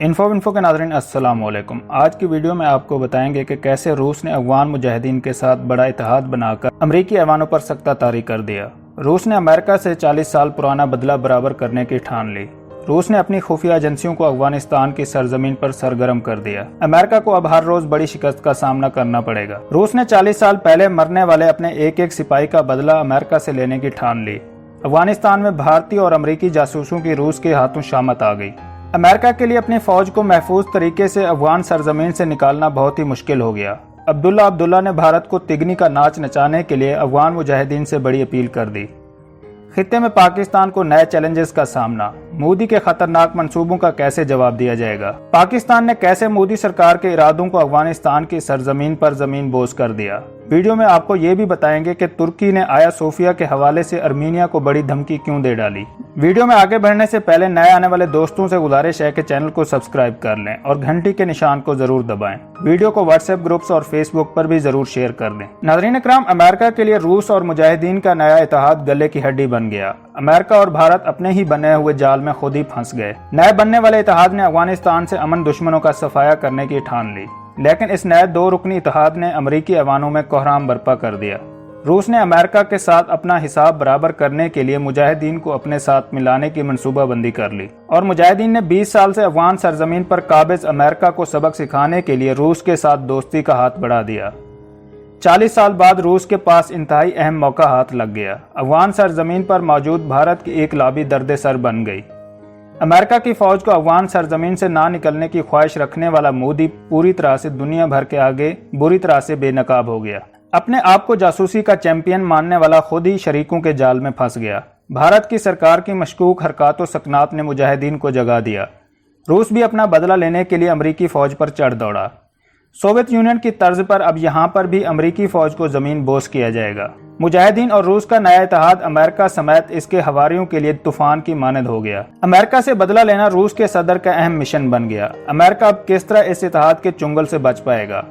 Info کے ناظرین السلام علیکم۔ آج کی ویڈیو میں آپ کو بتائیں گے کہ کیسے روس نے افغان مجاہدین کے ساتھ بڑا اتحاد بنا کر امریکی ایوانوں پر سختہ طاری کر دیا۔ روس نے امریکہ سے 40 سال پرانا بدلہ برابر کرنے کی ٹھان لی۔ روس نے اپنی خفیہ ایجنسیوں کو افغانستان کی سرزمین پر سرگرم کر دیا۔ امریکہ کو اب ہر روز بڑی شکست کا سامنا کرنا پڑے گا۔ روس نے 40 سال پہلے مرنے والے اپنے ایک سپاہی کا بدلہ امریکہ سے لینے کی ٹھان لی۔ افغانستان میں بھارتی اور امریکی جاسوسوں کی روس کے ہاتھوں شامت آ گئی۔ امریکہ کے لیے اپنی فوج کو محفوظ طریقے سے افغان سرزمین سے نکالنا بہت ہی مشکل ہو گیا۔ عبداللہ نے بھارت کو تگنی کا ناچ نچانے کے لیے افغان مجاہدین سے بڑی اپیل کر دی۔ خطے میں پاکستان کو نئے چیلنجز کا سامنا، مودی کے خطرناک منصوبوں کا کیسے جواب دیا جائے گا؟ پاکستان نے کیسے مودی سرکار کے ارادوں کو افغانستان کی سرزمین پر زمین بوس کر دیا؟ ویڈیو میں آپ کو یہ بھی بتائیں گے کہ ترکی نے آیا صوفیہ کے حوالے سے ارمینیا کو بڑی دھمکی کیوں دے ڈالی۔ ویڈیو میں آگے بڑھنے سے پہلے نئے آنے والے دوستوں سے گزارش ہے کہ چینل کو سبسکرائب کر لیں اور گھنٹی کے نشان کو ضرور دبائیں۔ ویڈیو کو واٹس ایپ گروپس اور فیس بک پر بھی ضرور شیئر کر دیں۔ ناظرین اکرام، امریکہ کے لیے روس اور مجاہدین کا نیا اتحاد گلے کی ہڈی بن گیا۔ امریکہ اور بھارت اپنے ہی بنے ہوئے جال میں خود ہی پھنس گئے۔ نئے بننے والے اتحاد نے افغانستان سے امن دشمنوں کا صفایا کرنے کی ٹھان لی، لیکن اس نئے دو رکنی اتحاد نے امریکی ایوانوں میں کوہرام برپا کر دیا۔ روس نے امریکہ کے ساتھ اپنا حساب برابر کرنے کے لیے مجاہدین کو اپنے ساتھ ملانے کی منصوبہ بندی کر لی، اور مجاہدین نے 20 سال سے افغان سرزمین پر قابض امریکہ کو سبق سکھانے کے لیے روس کے ساتھ دوستی کا ہاتھ بڑھا دیا۔ 40 سال بعد روس کے پاس انتہائی اہم موقع ہاتھ لگ گیا۔ افغان سرزمین پر موجود بھارت کی ایک لابی درد سر بن گئی۔ امریکہ کی فوج کو افغان سرزمین سے نہ نکلنے کی خواہش رکھنے والا مودی پوری طرح سے دنیا بھر کے آگے بری طرح سے بے نقاب ہو گیا۔ اپنے آپ کو جاسوسی کا چیمپئن ماننے والا خود ہی شریکوں کے جال میں پھنس گیا۔ بھارت کی سرکار کی مشکوک حرکات و سکنات نے مجاہدین کو جگا دیا۔ روس بھی اپنا بدلہ لینے کے لیے امریکی فوج پر چڑھ دوڑا۔ سوویت یونین کی طرز پر اب یہاں پر بھی امریکی فوج کو زمین بوس کیا جائے گا۔ مجاہدین اور روس کا نیا اتحاد امریکہ سمیت اس کے حواریوں کے لیے طوفان کی مانند ہو گیا۔ امریکہ سے بدلہ لینا روس کے صدر کا اہم مشن بن گیا۔ امریکہ اب کس طرح اس اتحاد کے چنگل سے بچ پائے گا؟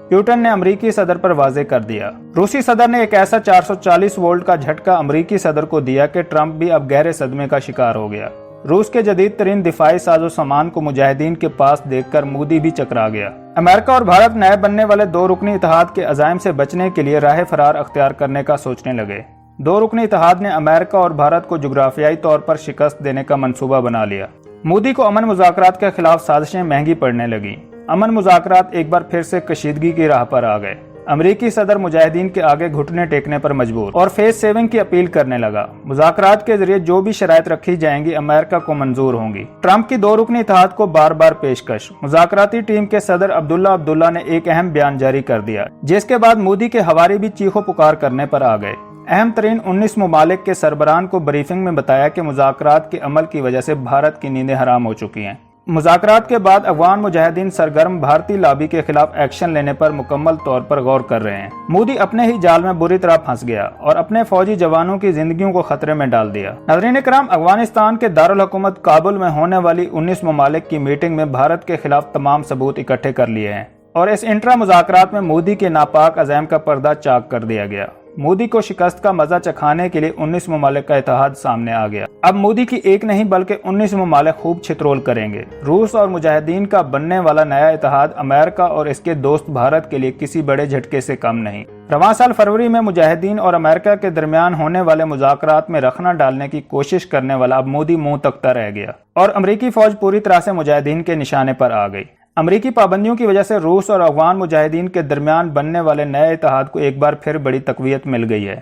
پیوٹن نے امریکی صدر پر واضح کر دیا۔ روسی صدر نے ایک ایسا 440 وولٹ کا جھٹکا امریکی صدر کو دیا کہ ٹرمپ بھی اب گہرے صدمے کا شکار ہو گیا۔ روس کے جدید ترین دفاعی ساز و سامان کو مجاہدین کے پاس دیکھ کر مودی بھی چکرا گیا۔ امریکہ اور بھارت نئے بننے والے دو رکنی اتحاد کے عزائم سے بچنے کے لیے راہ فرار اختیار کرنے کا سوچنے لگے۔ دو رکنی اتحاد نے امریکہ اور بھارت کو جغرافیائی طور پر شکست دینے کا منصوبہ بنا لیا۔ مودی کو امن مذاکرات کے خلاف سازشیں مہنگی پڑنے لگیں۔ امن مذاکرات ایک بار پھر سے کشیدگی کی راہ پر آ گئے۔ امریکی صدر مجاہدین کے آگے گھٹنے ٹیکنے پر مجبور اور فیس سیونگ کی اپیل کرنے لگا۔ مذاکرات کے ذریعے جو بھی شرائط رکھی جائیں گی امریکہ کو منظور ہوں گی۔ ٹرمپ کی دو رکنی اتحاد کو بار بار پیشکش۔ مذاکراتی ٹیم کے صدر عبداللہ نے ایک اہم بیان جاری کر دیا، جس کے بعد مودی کے حواری بھی چیخو پکار کرنے پر آ گئے۔ اہم ترین 19 ممالک کے سربراہان کو بریفنگ میں بتایا کہ مذاکرات کے عمل کی وجہ سے بھارت کی نیندیں حرام ہو چکی ہیں۔ مذاکرات کے بعد افغان مجاہدین سرگرم بھارتی لابی کے خلاف ایکشن لینے پر مکمل طور پر غور کر رہے ہیں۔ مودی اپنے ہی جال میں بری طرح پھنس گیا اور اپنے فوجی جوانوں کی زندگیوں کو خطرے میں ڈال دیا۔ ناظرین اکرام، افغانستان کے دارالحکومت کابل میں ہونے والی 19 ممالک کی میٹنگ میں بھارت کے خلاف تمام ثبوت اکٹھے کر لیے ہیں، اور اس انٹرا مذاکرات میں مودی کے ناپاک عزائم کا پردہ چاک کر دیا گیا۔ مودی کو شکست کا مزہ چکھانے کے لیے 19 ممالک کا اتحاد سامنے آ گیا۔ اب مودی کی ایک نہیں بلکہ 19 ممالک خوب چھترول کریں گے۔ روس اور مجاہدین کا بننے والا نیا اتحاد امریکہ اور اس کے دوست بھارت کے لیے کسی بڑے جھٹکے سے کم نہیں۔ رواں سال فروری میں مجاہدین اور امریکہ کے درمیان ہونے والے مذاکرات میں رخنہ ڈالنے کی کوشش کرنے والا اب مودی منہ تکتا رہ گیا، اور امریکی فوج پوری طرح سے مجاہدین کے نشانے پر آ گئی۔ امریکی پابندیوں کی وجہ سے روس اور افغان مجاہدین کے درمیان بننے والے نئے اتحاد کو ایک بار پھر بڑی تقویت مل گئی ہے۔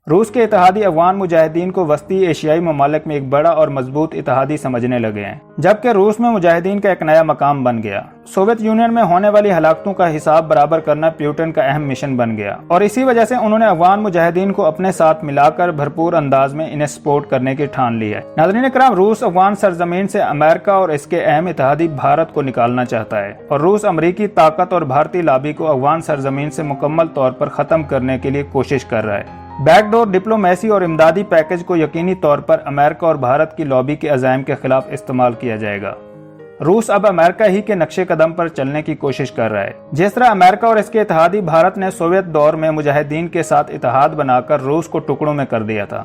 روس کے اتحادی افغان مجاہدین کو وسطی ایشیائی ممالک میں ایک بڑا اور مضبوط اتحادی سمجھنے لگے ہیں، جبکہ روس میں مجاہدین کا ایک نیا مقام بن گیا۔ سوویت یونین میں ہونے والی ہلاکتوں کا حساب برابر کرنا پیوٹن کا اہم مشن بن گیا، اور اسی وجہ سے انہوں نے افغان مجاہدین کو اپنے ساتھ ملا کر بھرپور انداز میں انہیں سپورٹ کرنے کی ٹھان لی ہے۔ ناظرین اکرام، روس افغان سرزمین سے امریکہ اور اس کے اہم اتحادی بھارت کو نکالنا چاہتا ہے، اور روس امریکی طاقت اور بھارتی لابی کو افغان سرزمین سے مکمل طور پر ختم کرنے کے لیے کوشش کر رہا ہے۔ بیک ڈور ڈپلومیسی اور امدادی پیکج کو یقینی طور پر امریکہ اور بھارت کی لابی کے عزائم کے خلاف استعمال کیا جائے گا۔ روس اب امریکہ ہی کے نقشے قدم پر چلنے کی کوشش کر رہا ہے۔ جس طرح امریکہ اور اس کے اتحادی بھارت نے سوویت دور میں مجاہدین کے ساتھ اتحاد بنا کر روس کو ٹکڑوں میں کر دیا تھا،